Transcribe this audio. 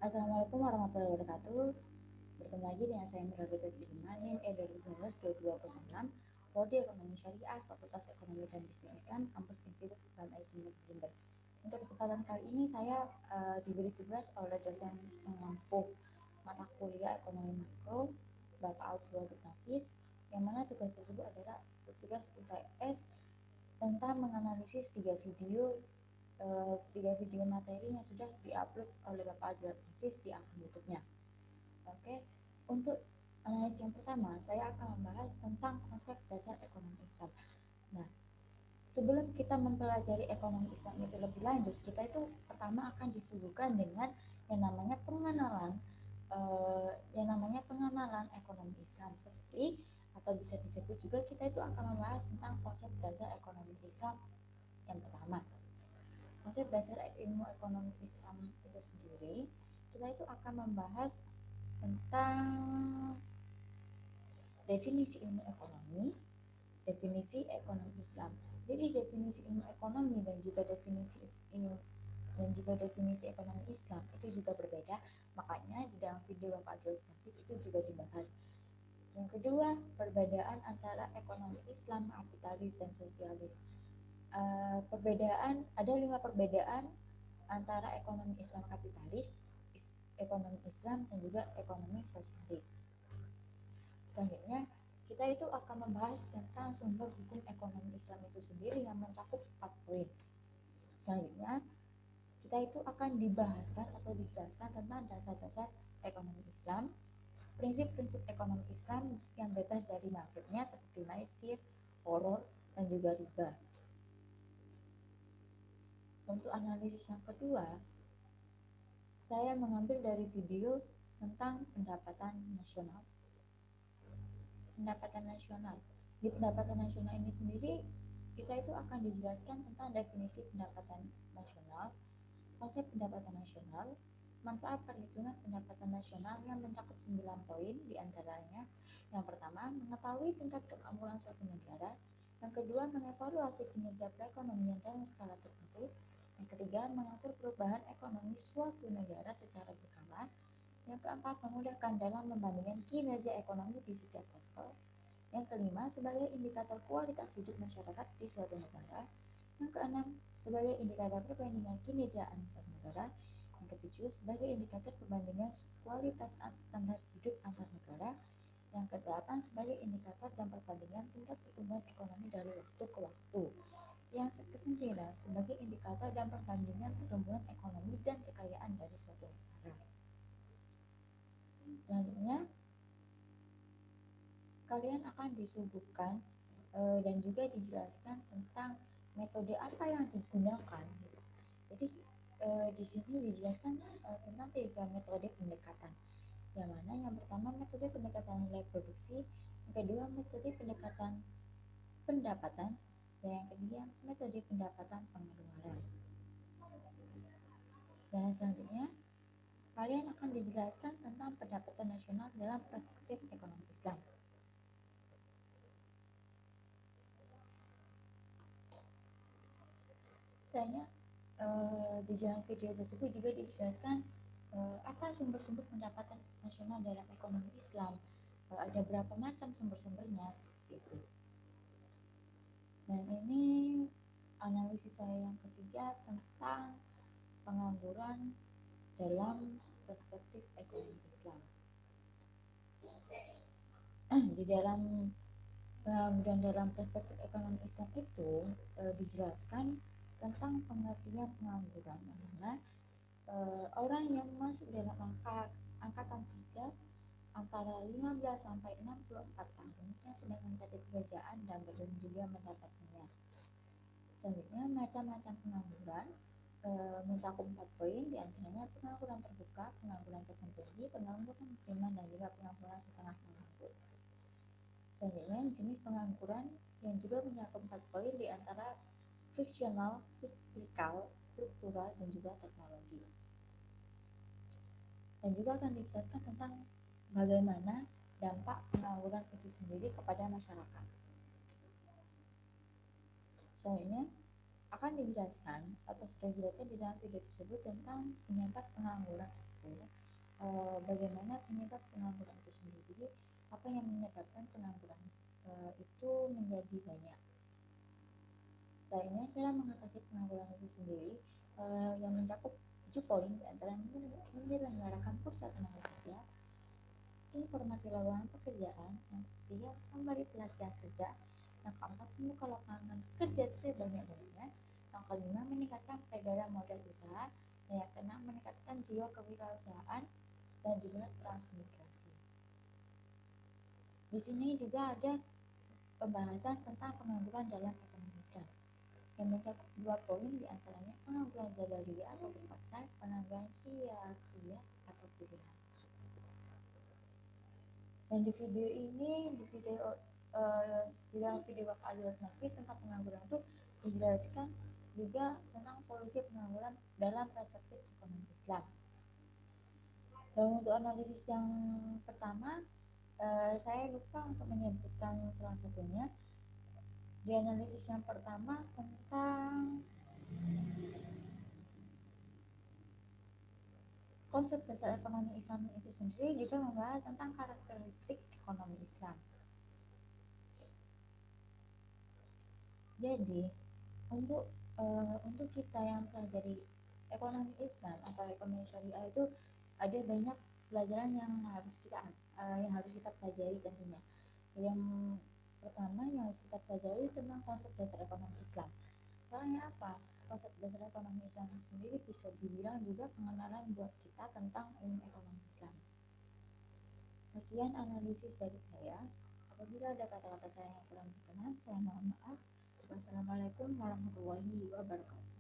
Assalamualaikum warahmatullahi wabarakatuh. Bertemu lagi dengan saya Mira Tirman, NIM E 2019-2209, Prodi Ekonomi Syariah, Fakultas Ekonomi dan Bisnis Islam, Kampus Institut Agama Islam Jember. Untuk kesempatan kali ini saya diberi tugas oleh dosen pengampu mata kuliah Ekonomi Makro, Bapak Abdul Nafis, yang mana tugas tersebut adalah tugas UTS tentang menganalisis tiga video materi yang sudah diupload oleh Bapak Abdul Nafis di akun YouTube-nya. Oke, untuk analisis yang pertama, saya akan membahas tentang konsep dasar ekonomi Islam. Nah, sebelum kita mempelajari ekonomi Islam itu lebih lanjut, kita itu pertama akan disuguhkan dengan yang namanya pengenalan ekonomi Islam, seperti atau bisa disebut juga kita itu akan membahas tentang konsep dasar ekonomi Islam yang pertama. Konsep dasar ilmu ekonomi Islam itu sendiri, kita itu akan membahas tentang definisi ilmu ekonomi, definisi ekonomi Islam. Jadi definisi ilmu ekonomi dan juga definisi ekonomi Islam itu juga berbeda. Makanya di dalam video Bapak Abdul Hafiz itu juga dibahas. Yang kedua, perbedaan antara ekonomi Islam, kapitalis dan sosialis. Ada 5 perbedaan antara ekonomi Islam kapitalis, ekonomi Islam dan juga ekonomi sosialis. Selanjutnya, kita itu akan membahas tentang sumber hukum ekonomi Islam itu sendiri yang mencakup 4 poin. Selanjutnya, kita itu akan dibahaskan atau dijelaskan tentang dasar-dasar ekonomi Islam, prinsip-prinsip ekonomi Islam yang bebas dari makrifnya seperti maisir, horor, dan juga riba. Untuk analisis yang kedua, saya mengambil dari video tentang pendapatan nasional. Pendapatan nasional. Di pendapatan nasional ini sendiri, kita itu akan dijelaskan tentang definisi pendapatan nasional, konsep pendapatan nasional, manfaat perhitungan pendapatan nasional yang mencakup 9 poin diantaranya. Yang pertama, mengetahui tingkat kemakmuran suatu negara. Yang kedua, mengevaluasi kinerja perekonomian dalam skala tertentu. Yang ketiga, mengatur perubahan ekonomi suatu negara secara berkala. Yang keempat, memudahkan dalam membandingkan kinerja ekonomi di setiap sektor. Yang kelima, sebagai indikator kualitas hidup masyarakat di suatu negara. Yang keenam, sebagai indikator perbandingan kinerja antar negara. Yang ketujuh, sebagai indikator perbandingan kualitas standar hidup antar negara. Yang kedelapan, sebagai indikator dan perbandingan tingkat pertumbuhan ekonomi dari waktu ke waktu. Yang kesembilan, sebagai indikator dan perbandingan pertumbuhan ekonomi dan kekayaan dari suatu negara. Selanjutnya, kalian akan disuguhkan dan juga dijelaskan tentang metode apa yang digunakan. Jadi di sini dijelaskan tentang 3 metode pendekatan. Yang mana yang pertama metode pendekatan nilai produksi, yang kedua metode pendekatan pendapatan, dan yang ketiga metode pendapatan pengeluaran. Dan selanjutnya kalian akan dijelaskan tentang pendapatan nasional dalam perspektif ekonomi Islam. Misalnya di dalam video tersebut juga dijelaskan apa sumber-sumber pendapatan nasional dalam ekonomi Islam, ada berapa macam sumber-sumbernya gitu. Dan ini analisis saya yang ketiga tentang pengangguran dalam perspektif ekonomi Islam. Di dalam pengangguran dalam perspektif ekonomi Islam itu dijelaskan tentang pengertian pengangguran, mana orang yang masuk dalam angkatan kerja antara 15 sampai 64 tahun yang sedang mencari pekerjaan dan belum juga mendapatkannya. Selanjutnya, macam-macam pengangguran mencakup 4 poin, diantaranya pengangguran terbuka, pengangguran tersembunyi, pengangguran musiman, dan juga pengangguran setengah menganggur. Selanjutnya, jenis pengangguran yang juga mencakup 4 poin diantara friksional, siklikal, struktural, dan juga teknologi. Dan juga akan dijelaskan tentang bagaimana dampak pengangguran itu sendiri kepada masyarakat. Selanjutnya akan dijelaskan atau sudah dijelaskan di dalam video tersebut tentang penyebab pengangguran aku, bagaimana penyebab pengangguran itu sendiri. Jadi apa yang menyebabkan pengangguran itu menjadi banyak. Lainnya, cara mengatasi pengangguran itu sendiri yang mencakup 7 poin, diantaranya menyelenggarakan pusat tenaga kerja, informasi lowongan pekerjaan, yang ketiga memberi pelatihan kerja, yang keempat membuka lapangan kerja sebanyak-banyaknya, yang kelima meningkatkan peredaran modal usaha, dan yang keenam meningkatkan jiwa kewirausahaan dan juga transmigrasi. Di sini juga ada pembahasan tentang pengangguran dalam ekonomi Islam yang mencakup 2 poin, diantaranya pengangguran jabariyah atau terpaksa, pengangguran khilafiyah atau pilihan. Dan di video ini, di dalam video Alilat Nafis tentang pengangguran itu dijelaskan juga tentang solusi pengangguran dalam perspektif ekonomi Islam. Dan untuk analisis yang pertama, saya lupa untuk menyebutkan salah satunya. Di analisis yang pertama tentang konsep dasar ekonomi Islam itu sendiri juga membahas tentang karakteristik ekonomi Islam. Jadi untuk kita yang pelajari ekonomi Islam atau ekonomi syariah itu ada banyak pelajaran yang harus kita pelajari tentunya. Yang pertama yang harus kita pelajari tentang konsep dasar ekonomi Islam. Soalnya apa? Konsep dasar ekonomi Islam sendiri bisa dibilang juga pengenalan buat kita tentang ilmu ekonomi Islam. Sekian analisis dari saya. Apabila ada kata-kata saya yang kurang berkenan, saya mohon maaf. Wassalamualaikum warahmatullahi wabarakatuh.